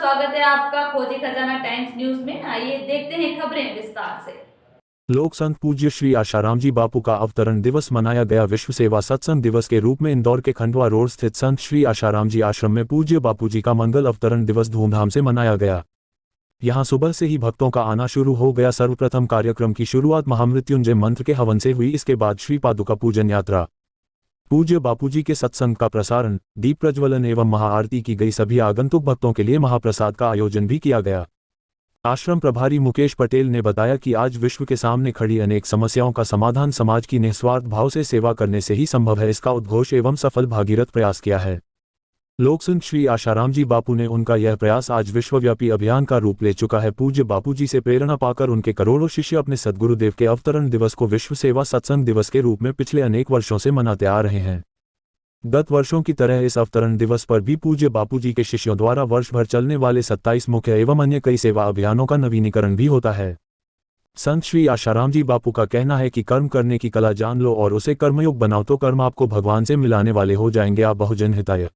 स्वागत है आपका खोजी खजाना टाइम्स न्यूज में। आइए देखते हैं खबरें विस्तार से। लोक संत पूज्य श्री आशाराम जी बापू का अवतरण दिवस मनाया गया। विश्व सेवा सत्संग दिवस के रूप में इंदौर के खंडवा रोड स्थित संत श्री आशाराम जी आश्रम में पूज्य बापू जी का मंगल अवतरण दिवस धूमधाम से मनाया गया। यहां सुबह से ही भक्तों का आना शुरू हो गया। सर्वप्रथम कार्यक्रम की शुरुआत महामृत्युंजय मंत्र के हवन से हुई। इसके बाद श्री पादुका पूजन यात्रा, पूज्य बापूजी के सत्संग का प्रसारण, दीप प्रज्वलन एवं महाआरती की गई। सभी आगंतुक भक्तों के लिए महाप्रसाद का आयोजन भी किया गया। आश्रम प्रभारी मुकेश पटेल ने बताया कि आज विश्व के सामने खड़ी अनेक समस्याओं का समाधान समाज की निस्वार्थ भाव से सेवा करने से ही संभव है। इसका उद्घोष एवं सफल भागीरथ प्रयास किया है। लोक संत श्री आशाराम जी बापू ने उनका यह प्रयास आज विश्वव्यापी अभियान का रूप ले चुका है। पूज्य बापूजी से प्रेरणा पाकर उनके करोड़ों शिष्य अपने सद्गुरुदेव के अवतरण दिवस को विश्व सेवा सत्संग दिवस के रूप में पिछले अनेक वर्षों से मनाते आ रहे हैं। गत वर्षों की तरह इस अवतरण दिवस पर भी पूज्य बापूजी के शिष्यों द्वारा वर्ष भर चलने वाले 27 मुख्य एवं अन्य कई सेवा अभियानों का नवीनीकरण भी होता है। संत श्री आशाराम जी बापू का कहना है कि कर्म करने की कला जान लो और उसे कर्मयोग बनाओ तो कर्म आपको भगवान से मिलाने वाले हो जाएंगे। आप बहुजन हिताय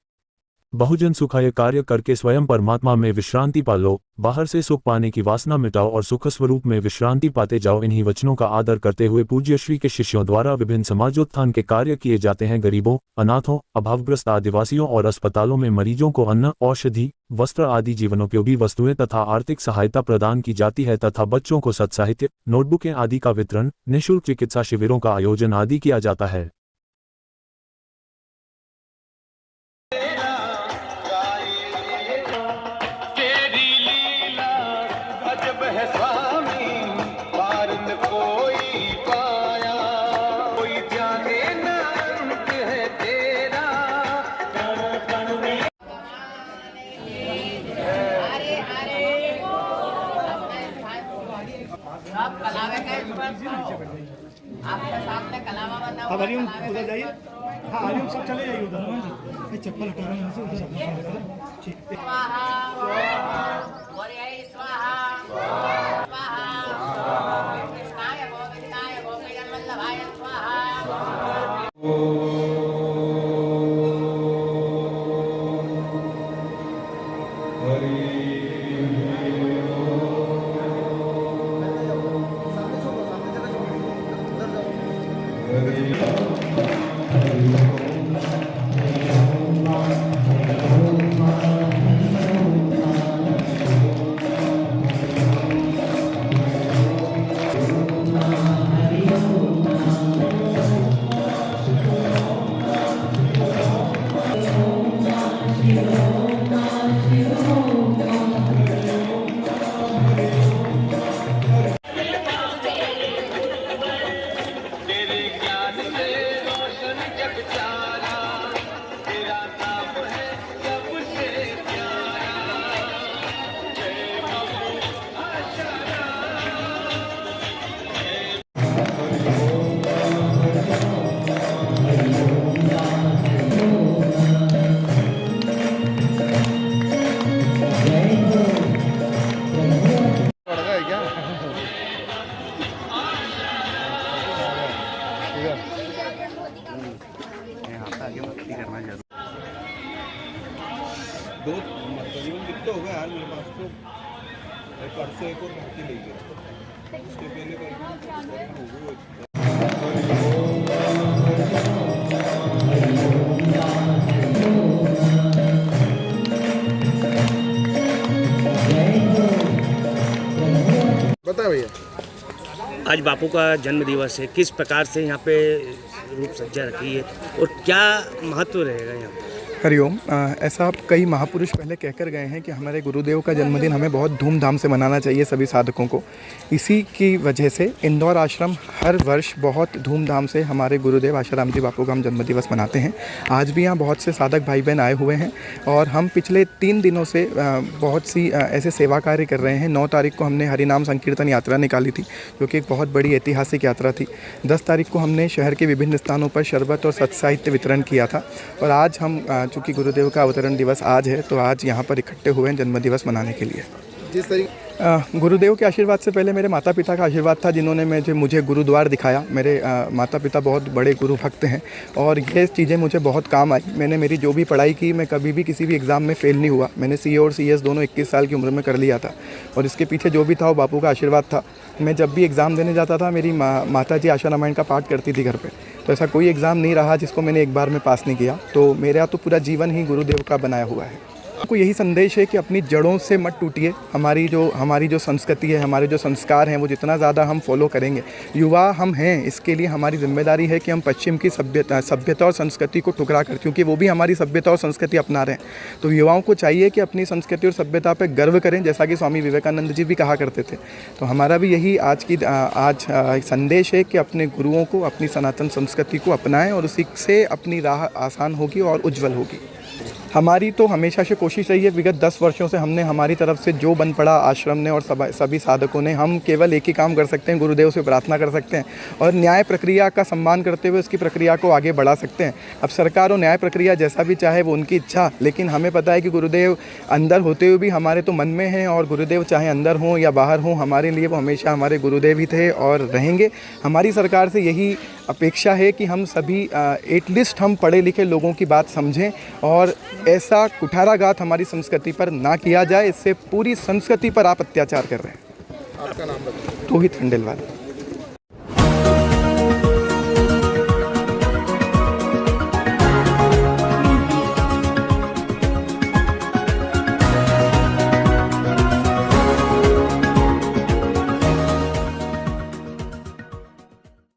बहुजन सुखाय कार्य करके स्वयं परमात्मा में विश्रांति पालो। बाहर से सुख पाने की वासना मिटाओ और सुख स्वरूप में विश्रांति पाते जाओ। इन्हीं वचनों का आदर करते हुए पूज्य श्री के शिष्यों द्वारा विभिन्न समाजोत्थान के कार्य किए जाते हैं। गरीबों, अनाथों, अभावग्रस्त आदिवासियों और अस्पतालों में मरीजों को अन्न, औषधि, वस्त्र आदि जीवनोपयोगी वस्तुएं तथा आर्थिक सहायता प्रदान की जाती है तथा बच्चों को सत्साहित्य, नोटबुकें आदि का वितरण, निःशुल्क चिकित्सा शिविरों का आयोजन आदि किया जाता है। अब हरिओम उधर जाइए। हाँ हरिओम सब चले जाइए उधर। चप्पल हटा रहे हैं उधर दो तकरीबन कितना होगा यार मेरे पास तो परसों एक और भर्ती ले गया उसके पहले बता भैया। आज बापू का जन्म दिवस है, किस प्रकार से यहाँ पे रूप सज्जा रखी है और क्या महत्व रहेगा यहाँ पे? हरिओम। ऐसा कई महापुरुष पहले कहकर गए हैं कि हमारे गुरुदेव का जन्मदिन हमें बहुत धूमधाम से मनाना चाहिए सभी साधकों को। इसी की वजह से इंदौर आश्रम हर वर्ष बहुत धूमधाम से हमारे गुरुदेव आशाराम जी बापू का हम जन्मदिवस मनाते हैं। आज भी यहाँ बहुत से साधक भाई बहन आए हुए हैं और हम पिछले 3 दिनों से बहुत सी ऐसे सेवा कार्य कर रहे हैं। 9 तारीख को हमने हरिनाम संकीर्तन यात्रा निकाली थी जो कि एक बहुत बड़ी ऐतिहासिक यात्रा थी। 10 तारीख को हमने शहर के विभिन्न स्थानों पर शरबत और सत्साहित्य वितरण किया था और आज हम चूँकि गुरुदेव का अवतरण दिवस आज है तो आज यहाँ पर इकट्ठे हुए हैं जन्मदिवस मनाने के लिए। जिस तरीके गुरुदेव के आशीर्वाद से पहले मेरे माता पिता का आशीर्वाद था, जिन्होंने मुझे गुरुद्वार दिखाया। मेरे माता पिता बहुत बड़े गुरु भक्त हैं और ये चीज़ें मुझे बहुत काम आई। मैंने मेरी जो भी पढ़ाई की, मैं कभी भी किसी भी एग्ज़ाम में फ़ेल नहीं हुआ। मैंने CA और CS दोनों 21 साल की उम्र में कर लिया था और इसके पीछे जो भी था वो बापू का आशीर्वाद था। मैं जब भी एग्ज़ाम देने जाता था, मेरी माता जी आशा रामायण का पाठ करती थी घर पे, तो ऐसा कोई एग्ज़ाम नहीं रहा जिसको मैंने एक बार में पास नहीं किया। तो मेरा तो पूरा जीवन ही गुरुदेव का बनाया हुआ है। आपको यही संदेश है कि अपनी जड़ों से मत टूटिए। हमारी जो संस्कृति है, हमारे जो संस्कार हैं, वो जितना ज़्यादा हम फॉलो करेंगे, युवा हम हैं, इसके लिए हमारी जिम्मेदारी है कि हम पश्चिम की सभ्यता और संस्कृति को ठुकरा कर, क्योंकि वो भी हमारी सभ्यता और संस्कृति अपना रहे हैं, तो युवाओं को चाहिए कि अपनी संस्कृति और सभ्यता पर गर्व करें, जैसा कि स्वामी विवेकानंद जी भी कहा करते थे। तो हमारा भी यही आज संदेश है कि अपने गुरुओं को, अपनी सनातन संस्कृति को अपनाएं और उसी से अपनी राह आसान होगी और उज्जवल होगी। हमारी तो हमेशा से कोशिश रही है, विगत 10 वर्षों से हमने हमारी तरफ से जो बन पड़ा आश्रम ने और सभी साधकों ने, हम केवल एक ही काम कर सकते हैं, गुरुदेव से प्रार्थना कर सकते हैं और न्याय प्रक्रिया का सम्मान करते हुए उसकी प्रक्रिया को आगे बढ़ा सकते हैं। अब सरकार और न्याय प्रक्रिया जैसा भी चाहे वो उनकी इच्छा, लेकिन हमें पता है कि गुरुदेव अंदर होते हुए भी हमारे तो मन में हैं और गुरुदेव चाहे अंदर हों या बाहर हों, हमारे लिए वो हमेशा हमारे गुरुदेव ही थे और रहेंगे। हमारी सरकार से यही अपेक्षा है कि हम सभी एटलीस्ट हम पढ़े लिखे लोगों की बात समझें और ऐसा कुठाराघात हमारी संस्कृति पर ना किया जाए। इससे पूरी संस्कृति पर आप अत्याचार कर रहे हैं। आपका नाम बताइए। रोहित खंडेलवाल।